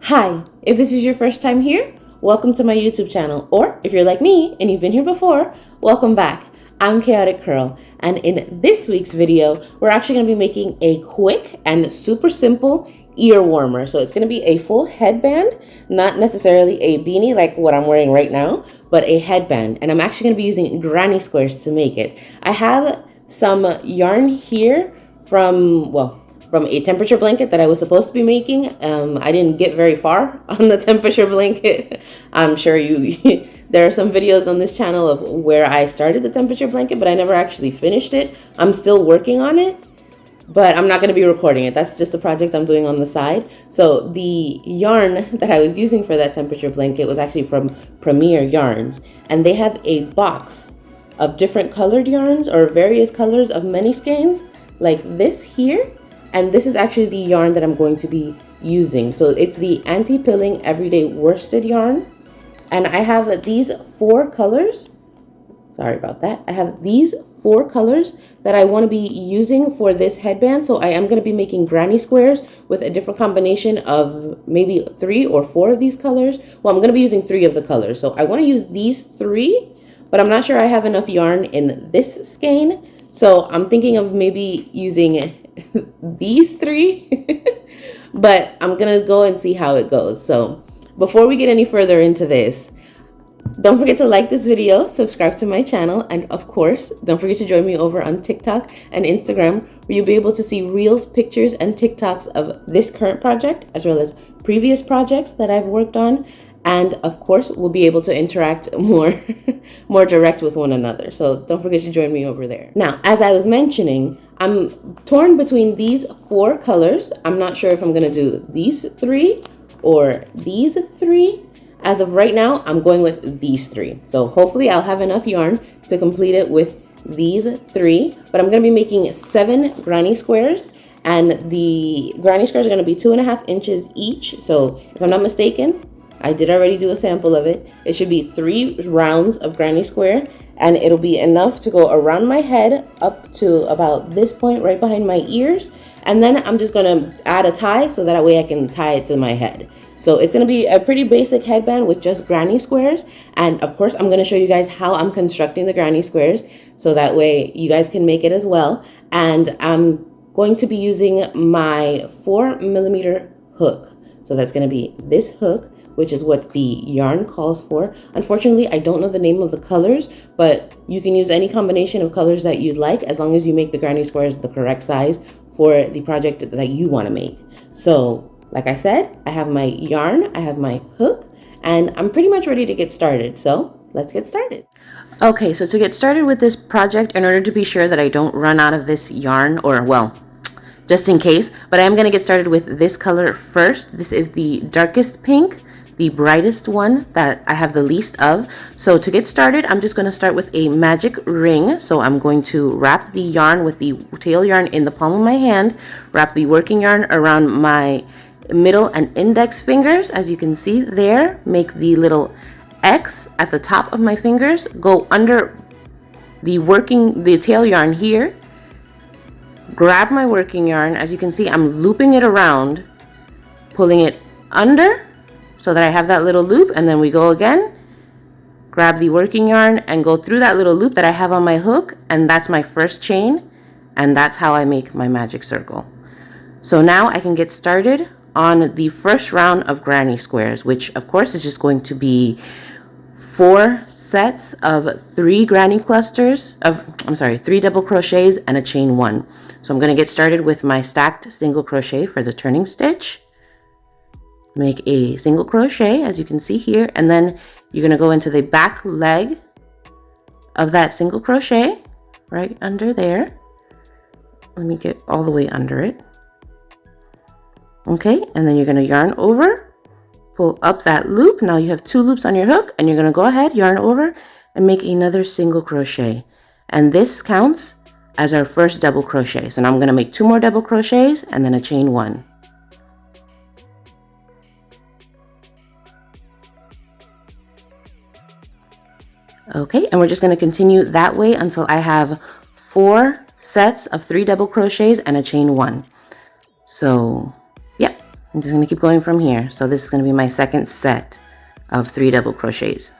Hi, if this is your first time here, welcome to my YouTube channel, or if you're like me and you've been here before, welcome back. I'm Chaotic Curl, and in this week's video, we're actually going to be making a quick and super simple ear warmer. So it's going to be a full headband, not necessarily a beanie like what I'm wearing right now, but a headband, and I'm actually going to be using granny squares to make it. I have some yarn here from a temperature blanket that I was supposed to be making. I didn't get very far on the temperature blanket. I'm sure there are some videos on this channel of where I started the temperature blanket, but I never actually finished it. I'm still working on it, but I'm not going to be recording it. That's just a project I'm doing on the side. So the yarn that I was using for that temperature blanket was actually from Premier Yarns, and they have a box of different colored yarns or various colors of many skeins like this here. And this is actually the yarn that I'm going to be using. So it's the anti-pilling everyday worsted yarn. And I have these 4 colors. Sorry about that. I have these 4 colors that I want to be using for this headband. So I am going to be making granny squares with a different combination of maybe 3 or 4 of these colors. Well, I'm going to be using 3 of the colors. So I want to use these 3, but I'm not sure I have enough yarn in this skein. So I'm thinking of maybe using these 3, but I'm gonna go and see how it goes. So before we get any further into this, don't forget to like this video, subscribe to my channel, and of course, don't forget to join me over on TikTok and Instagram, where you'll be able to see reels, pictures, and TikToks of this current project, as well as previous projects that I've worked on. And of course, we'll be able to interact more direct with one another. So don't forget to join me over there. Now, as I was mentioning, I'm torn between these 4 colors. I'm not sure if I'm gonna do these 3 or these 3. As of right now, I'm going with these 3. So hopefully I'll have enough yarn to complete it with these 3. But I'm gonna be making 7 granny squares. And the granny squares are gonna be 2.5 inches each. So if I'm not mistaken, I did already do a sample of it. It should be 3 rounds of granny square, and it'll be enough to go around my head up to about this point right behind my ears. And then I'm just gonna add a tie so that way I can tie it to my head. So it's gonna be a pretty basic headband with just granny squares. And of course, I'm gonna show you guys how I'm constructing the granny squares so that way you guys can make it as well. And I'm going to be using my 4mm hook. So that's gonna be this hook, which is what the yarn calls for. Unfortunately, I don't know the name of the colors, but you can use any combination of colors that you'd like as long as you make the granny squares the correct size for the project that you want to make. So, like I said, I have my yarn, I have my hook, and I'm pretty much ready to get started. So, let's get started. Okay, so to get started with this project, in order to be sure that I don't run out of this yarn, or well, just in case, but I am gonna get started with this color first. This is the darkest pink, the brightest one that I have the least of. So to get started, I'm just going to start with a magic ring. So I'm going to wrap the yarn with the tail yarn in the palm of my hand, wrap the working yarn around my middle and index fingers, as you can see there, make the little X at the top of my fingers, go under the tail yarn here, grab my working yarn. As you can see, I'm looping it around, pulling it under, so that I have that little loop, and then we go again, grab the working yarn and go through that little loop that I have on my hook, and that's my first chain, and that's how I make my magic circle. So now I can get started on the first round of granny squares, which of course is just going to be 4 sets of 3 granny clusters of, 3 double crochets and a chain 1. So I'm going to get started with my stacked single crochet for the turning stitch. Make a single crochet, as you can see here, and then you're going to go into the back leg of that single crochet right under there. Let me get all the way under it. Okay, and then you're going to yarn over, pull up that loop. Now you have 2 loops on your hook, and you're going to go ahead, yarn over, and make another single crochet. And this counts as our first double crochet. So now I'm going to make 2 more double crochets and then a chain 1. Okay, and we're just going to continue that way until I have 4 sets of 3 double crochets and a chain 1. So, yeah, I'm just going to keep going from here. So this is going to be my second set of 3 double crochets.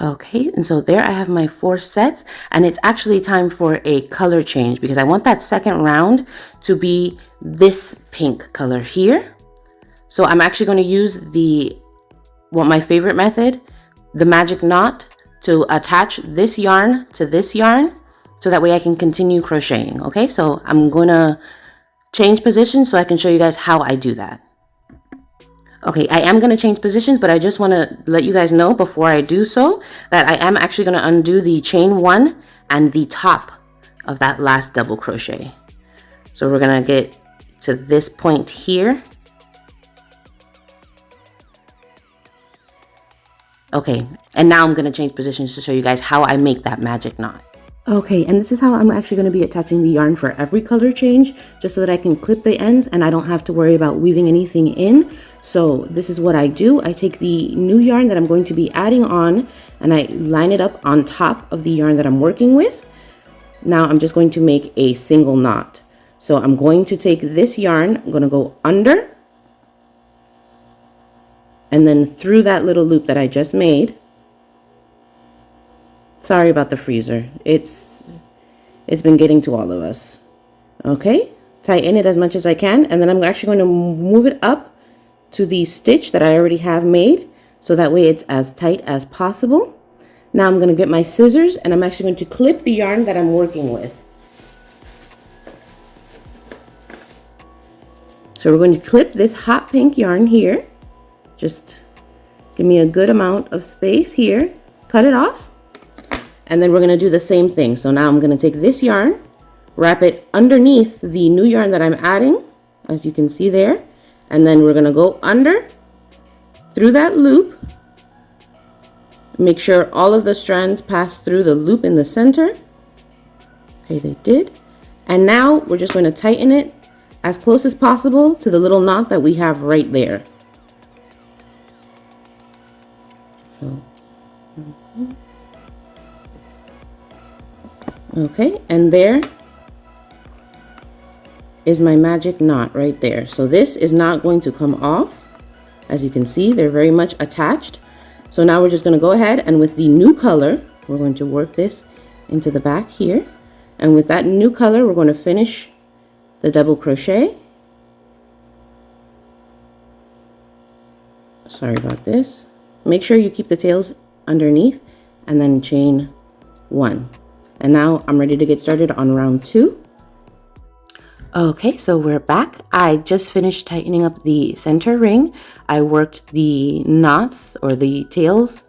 Okay, and so there I have my 4 sets, and it's actually time for a color change because I want that second round to be this pink color here. So I'm actually going to use my favorite method, the magic knot, to attach this yarn to this yarn so that way I can continue crocheting. Okay, so I'm going to change positions so I can show you guys how I do that. Okay, I am going to change positions, but I just want to let you guys know before I do so that I am actually going to undo the chain 1 and the top of that last double crochet. So we're going to get to this point here. Okay, and now I'm going to change positions to show you guys how I make that magic knot. Okay, and this is how I'm actually going to be attaching the yarn for every color change, just so that I can clip the ends and I don't have to worry about weaving anything in. So this is what I do. I take the new yarn that I'm going to be adding on and I line it up on top of the yarn that I'm working with. Now I'm just going to make a single knot. So I'm going to take this yarn, I'm going to go under and then through that little loop that I just made. Sorry about the freezer. It's been getting to all of us. Okay, tighten it as much as I can, and then I'm actually going to move it up to the stitch that I already have made, so that way it's as tight as possible. Now I'm going to get my scissors, and I'm actually going to clip the yarn that I'm working with. So we're going to clip this hot pink yarn here. Just give me a good amount of space here. Cut it off. And then we're going to do the same thing. So now I'm going to take this yarn, wrap it underneath the new yarn that I'm adding, as you can see there. And then we're going to go under, through that loop. Make sure all of the strands pass through the loop in the center. Okay, they did. And now we're just going to tighten it as close as possible to the little knot that we have right there. So, okay, and there is my magic knot right there. So this is not going to come off. As you can see, they're very much attached. So now we're just going to go ahead and with the new color, we're going to work this into the back here. And with that new color, we're going to finish the double crochet. Sorry about this. Make sure you keep the tails underneath and then chain 1. And now I'm ready to get started on round 2. Okay, so we're back. I just finished tightening up the center ring. I worked the knots or the tails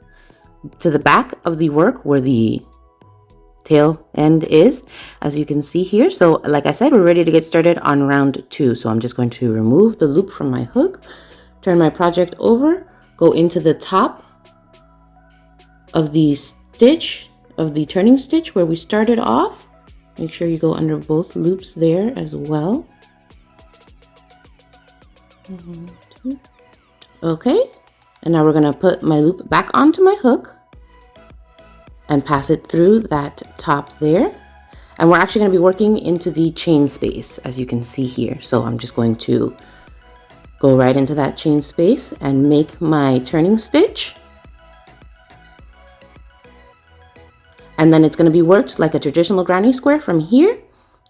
to the back of the work where the tail end is, as you can see here. So like I said, we're ready to get started on round 2. So I'm just going to remove the loop from my hook, turn my project over, go into the top of the stitch, of the turning stitch where we started off. Make sure you go under both loops there as well. Okay, and now we're going to put my loop back onto my hook and pass it through that top there. And we're actually going to be working into the chain space, as you can see here. So I'm just going to go right into that chain space and make my turning stitch. And then it's going to be worked like a traditional granny square from here.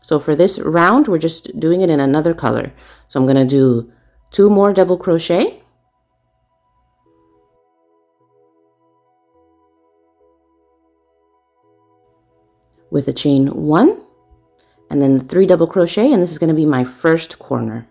So for this round, we're just doing it in another color. So I'm going to do 2 more double crochet. With a chain 1 and then 3 double crochet, and this is going to be my first corner.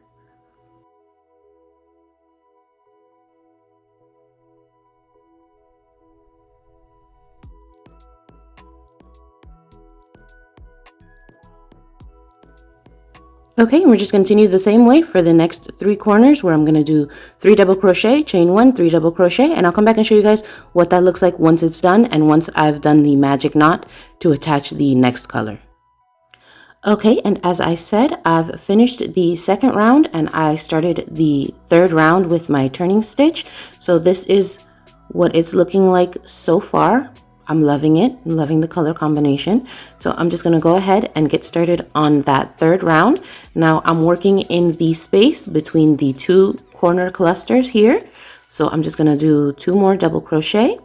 Okay, and we're just going to continue the same way for the next 3 corners, where I'm going to do 3 double crochet, chain 1, 3 double crochet, and I'll come back and show you guys what that looks like once it's done and once I've done the magic knot to attach the next color. Okay, and as I said, I've finished the second round and I started the third round with my turning stitch. So this is what it's looking like so far. I'm loving it. I'm loving the color combination. So I'm just going to go ahead and get started on that third round. Now I'm working in the space between the 2 corner clusters here. So I'm just going to do 2 more double crochet.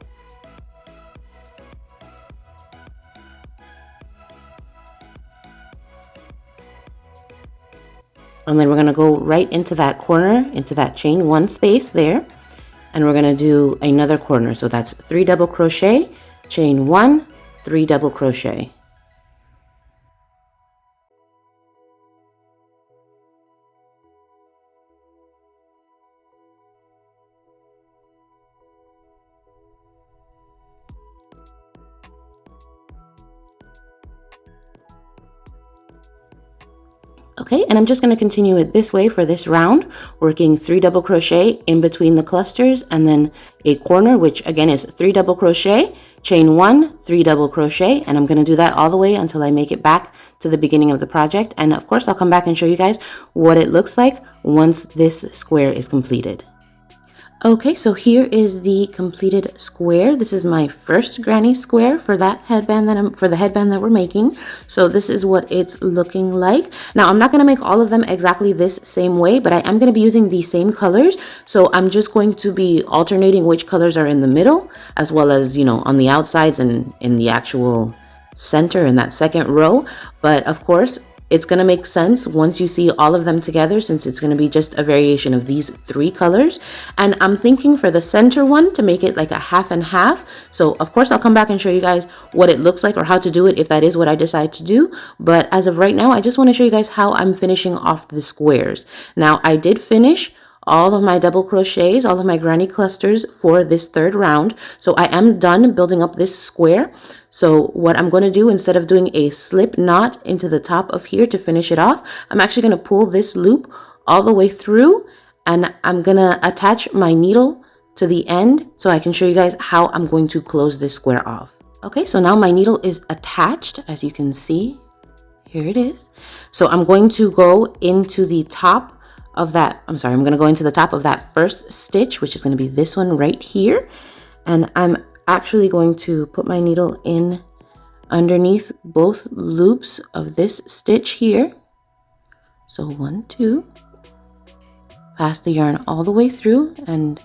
And then we're going to go right into that corner, into that chain 1 space there. And we're going to do another corner. So that's 3 double crochet, chain 1, 3 double crochet. Okay, and I'm just going to continue it this way for this round, working 3 double crochet in between the clusters and then a corner, which again is 3 double crochet, chain 1, 3 double crochet, and I'm going to do that all the way until I make it back to the beginning of the project. And of course, I'll come back and show you guys what it looks like once this square is completed. Okay, so here is the completed square. This is my first granny square for that headband the headband that we're making. So this is what it's looking like. Now I'm not going to make all of them exactly this same way, but I am going to be using the same colors. So I'm just going to be alternating which colors are in the middle, as well as, you know, on the outsides and in the actual center in that second row. But of course, it's going to make sense once you see all of them together, since it's going to be just a variation of these 3 colors. And I'm thinking for the center one to make it like a half and half. So of course I'll come back and show you guys what it looks like or how to do it if that is what I decide to do. But as of right now, I just want to show you guys how I'm finishing off the squares. Now I did finish all of my double crochets, all of my granny clusters for this third round. So I am done building up this square. So what I'm going to do, instead of doing a slip knot into the top of here to finish it off, I'm actually going to pull this loop all the way through, and I'm going to attach my needle to the end so I can show you guys how I'm going to close this square off. Okay, so now my needle is attached, as you can see. Here it is. So I'm going to go into the top of that, I'm going to go into the top of that first stitch, which is going to be this one right here. And I'm actually going to put my needle in underneath both loops of this stitch here. So 1, 2, pass the yarn all the way through and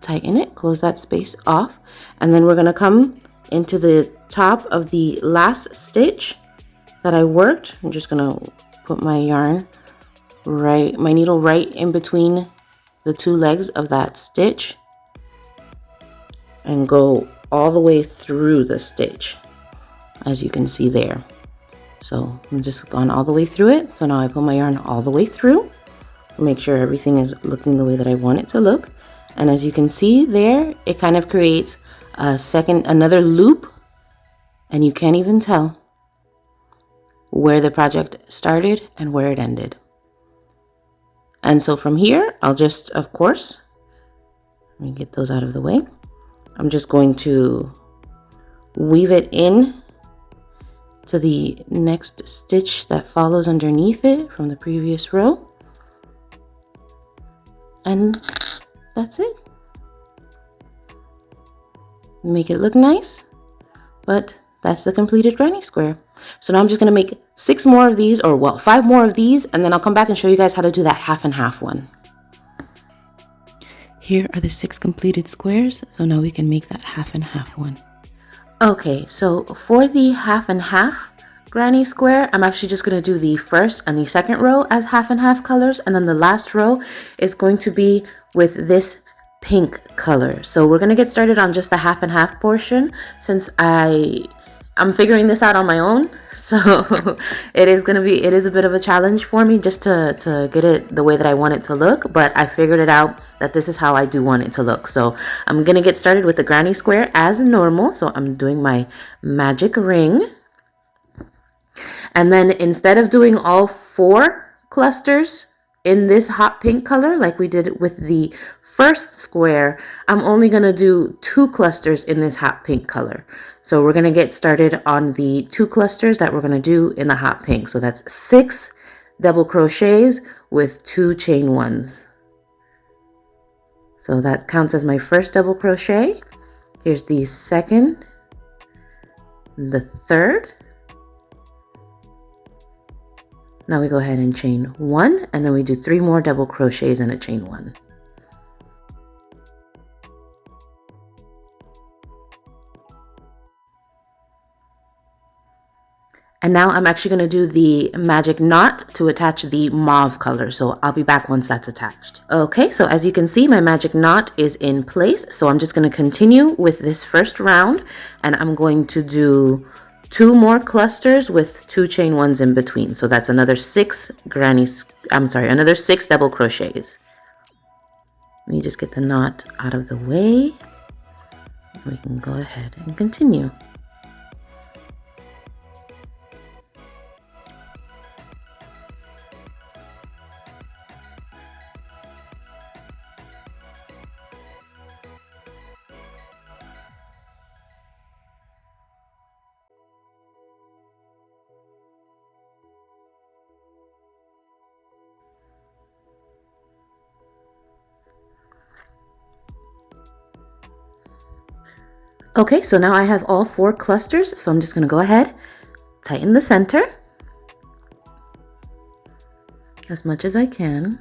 tighten it, close that space off. And then we're going to come into the top of the last stitch that I worked. I'm just going to put my needle right in between the 2 legs of that stitch and go all the way through the stitch, as you can see there. So I'm just gone all the way through it. So now I pull my yarn all the way through to make sure everything is looking the way that I want it to look. And as you can see there, it kind of creates another loop, and you can't even tell where the project started and where it ended. And so from here, I'll just, of course, let me get those out of the way. I'm just going to weave it in to the next stitch that follows underneath it from the previous row. And that's it. Make it look nice, but that's the completed granny square. So now I'm just going to make 6 more of these, or well, 5 more of these, and then I'll come back and show you guys how to do that half and half one. Here are the 6 completed squares, so now we can make that half and half one. Okay, so for the half and half granny square, I'm actually just going to do the first and the second row as half and half colors, and then the last row is going to be with this pink color. So we're going to get started on just the half and half portion, since I'm figuring this out on my own. So it is a bit of a challenge for me just to get it the way that I want it to look, but I figured it out that this is how I do want it to look. So I'm gonna get started with the granny square as normal. So I'm doing my magic ring, And then instead of doing all 4 clusters in this hot pink color like we did with the first square, I'm only going to do 2 clusters in this hot pink color. So we're going to get started on the 2 clusters that we're going to do in the hot pink. So that's 6 double crochets with 2 chain ones. So that counts as my first double crochet. Here's the second, the third. Now we go ahead and chain 1, and then we do 3 more double crochets and a chain 1. And now I'm actually going to do the magic knot to attach the mauve color. So I'll be back once that's attached. Okay, so as you can see, my magic knot is in place. So I'm just going to continue with this first round, and I'm going to do 2 more clusters with 2 chain ones in between. So that's another 6 another 6 double crochets. Let me just get the knot out of the way. We can go ahead and continue. Okay, so now I have all 4 clusters, so I'm just going to go ahead, tighten the center as much as I can.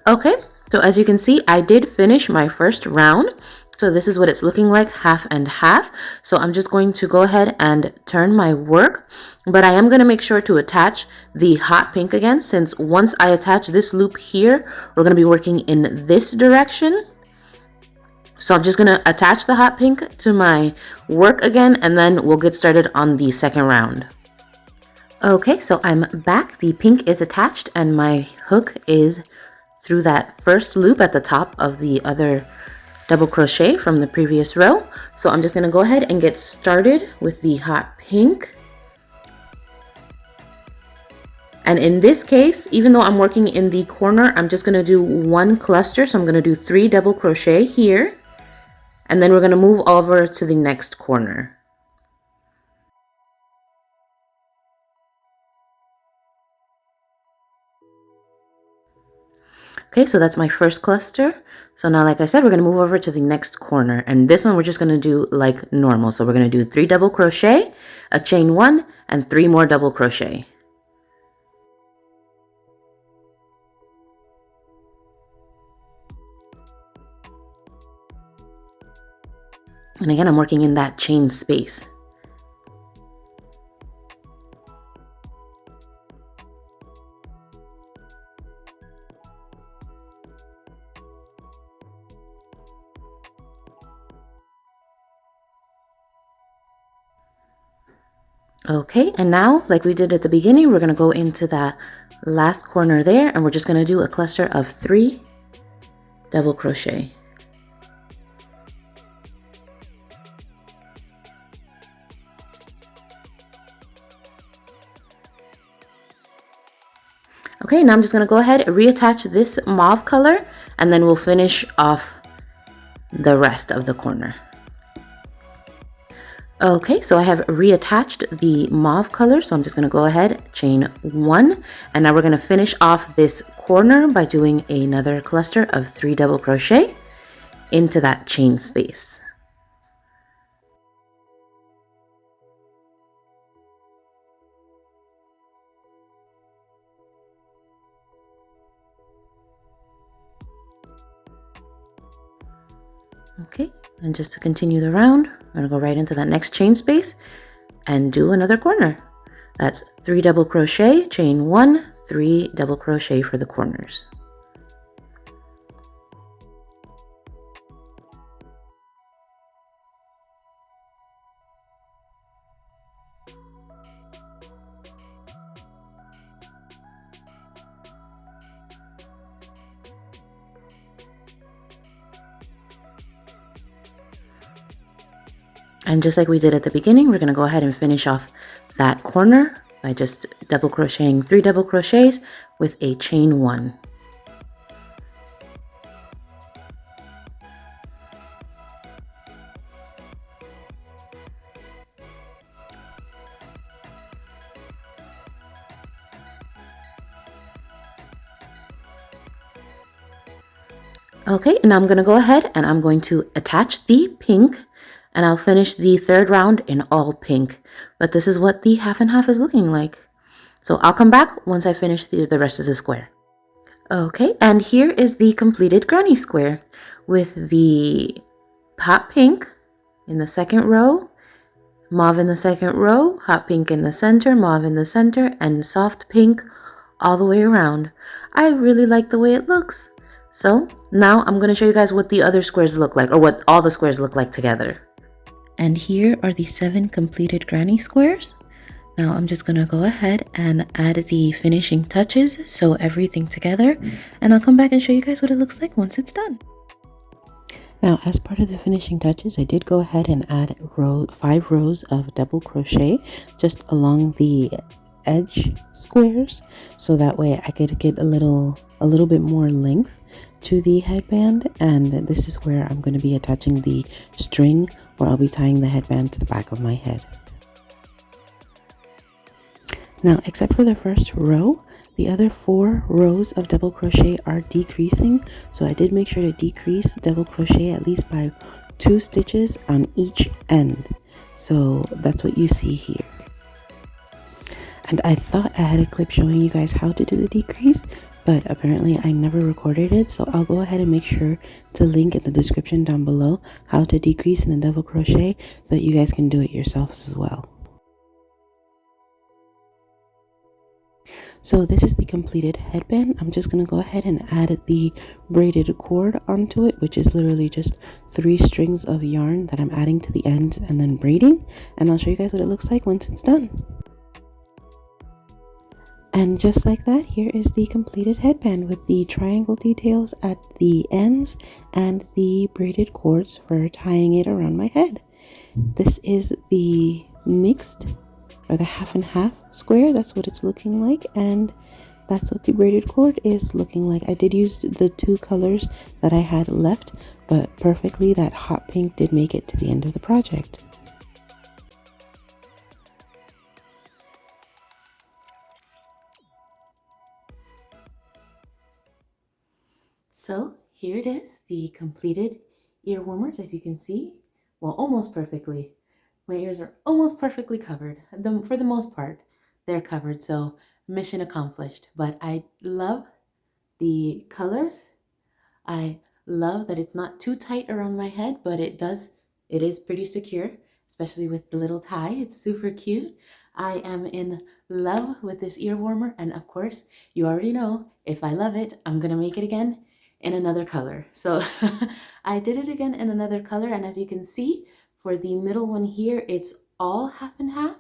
Okay, so as you can see, I did finish my first round. So this is what it's looking like, half and half. So I'm just going to go ahead and turn my work, but I am going to make sure to attach the hot pink again, since once I attach this loop here, we're going to be working in this direction. So I'm just going to attach the hot pink to my work again, and then we'll get started on the second round. Okay, so I'm back. The pink is attached and my hook is through that first loop at the top of the other double crochet from the previous row. So I'm just going to go ahead and get started with the hot pink. And in this case, even though I'm working in the corner, I'm just going to do 1 cluster. So I'm going to do 3 double crochet here. And then we're going to move over to the next corner. Okay, so that's my first cluster. So now, like I said, we're going to move over to the next corner. And this one we're just going to do like normal. So we're going to do 3 double crochet, a chain 1, and 3 more double crochet. And again, I'm working in that chain space. Okay, and now, like we did at the beginning, we're going to go into that last corner there, and we're just going to do a cluster of 3 double crochet. Okay, now I'm just going to go ahead and reattach this mauve color, and then we'll finish off the rest of the corner. Okay, so I have reattached the mauve color, so I'm just going to go ahead, chain 1, and now we're going to finish off this corner by doing another cluster of 3 double crochet into that chain space. Okay, and just to continue the round, I'm going to go right into that next chain space and do another corner. That's 3 double crochet, chain 1, 3 double crochet for the corners. And just like we did at the beginning, we're going to go ahead and finish off that corner by just double crocheting 3 double crochets with a chain 1. Okay, now I'm going to go ahead and I'm going to attach the pink, and I'll finish the third round in all pink. But this is what the half and half is looking like. So I'll come back once I finish the rest of the square. Okay, and here is the completed granny square with the hot pink in the second row, mauve in the second row, hot pink in the center, mauve in the center, and soft pink all the way around. I really like the way it looks. So now I'm going to show you guys what the other squares look like, or what all the squares look like together. And here are the 7 completed granny squares. Now I'm just going to go ahead and add the finishing touches, sew everything together, and I'll come back and show you guys what it looks like once it's done. Now, as part of the finishing touches, I did go ahead and add 5 rows of double crochet just along the edge squares, so that way I could get a little bit more length to the headband. And this is where I'm going to be attaching the string, where I'll be tying the headband to the back of my head. Now, except for the first row, the other 4 rows of double crochet are decreasing, so I did make sure to decrease double crochet at least by 2 stitches on each end. So that's what you see here. And I thought I had a clip showing you guys how to do the decrease, but apparently I never recorded it, so I'll go ahead and make sure to link in the description down below how to decrease in the double crochet so that you guys can do it yourselves as well. So this is the completed headband. I'm just going to go ahead and add the braided cord onto it, which is literally just 3 strings of yarn that I'm adding to the ends and then braiding, and I'll show you guys what it looks like once it's done. And just like that, here is the completed headband with the triangle details at the ends and the braided cords for tying it around my head. This is the mixed, or the half and half square. That's what it's looking like, and that's what the braided cord is looking like. I did use the 2 colors that I had left, but perfectly that hot pink did make it to the end of the project. So here it is, the completed ear warmers, as you can see. Well, almost perfectly. My ears are almost perfectly covered. For the most part, they're covered, so mission accomplished. But I love the colors. I love that it's not too tight around my head, but it is pretty secure, especially with the little tie. It's super cute. I am in love with this ear warmer, and of course, you already know, if I love it, I'm gonna make it again in another color. So I did it again in another color, and as you can see, for the middle one here, it's all half and half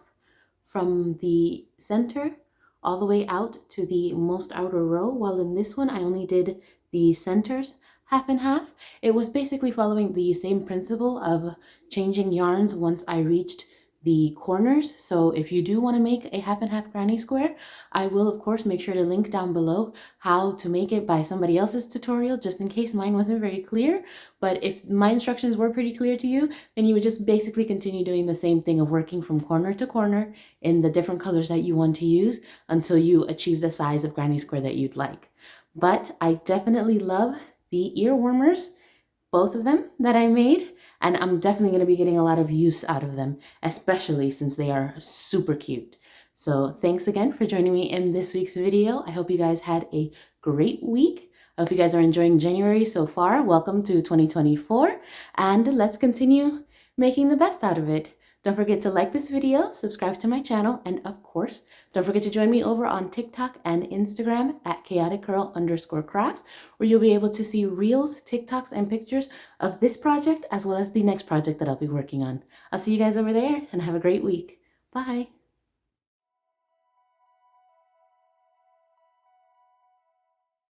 from the center all the way out to the most outer row, while in this one I only did the centers half and half. It was basically following the same principle of changing yarns once I reached the corners. So if you do want to make a half and half granny square, I will of course make sure to link down below how to make it by somebody else's tutorial, just in case mine wasn't very clear. But if my instructions were pretty clear to you, then you would just basically continue doing the same thing of working from corner to corner in the different colors that you want to use until you achieve the size of granny square that you'd like. But I definitely love the ear warmers, both of them that I made, and I'm definitely going to be getting a lot of use out of them, especially since they are super cute. So thanks again for joining me in this week's video. I hope you guys had a great week. I hope you guys are enjoying January so far. Welcome to 2024, and let's continue making the best out of it. Don't forget to like this video, subscribe to my channel, and of course, don't forget to join me over on TikTok and Instagram at chaoticgirl_crafts, where you'll be able to see reels, TikToks, and pictures of this project, as well as the next project that I'll be working on. I'll see you guys over there, and have a great week. Bye.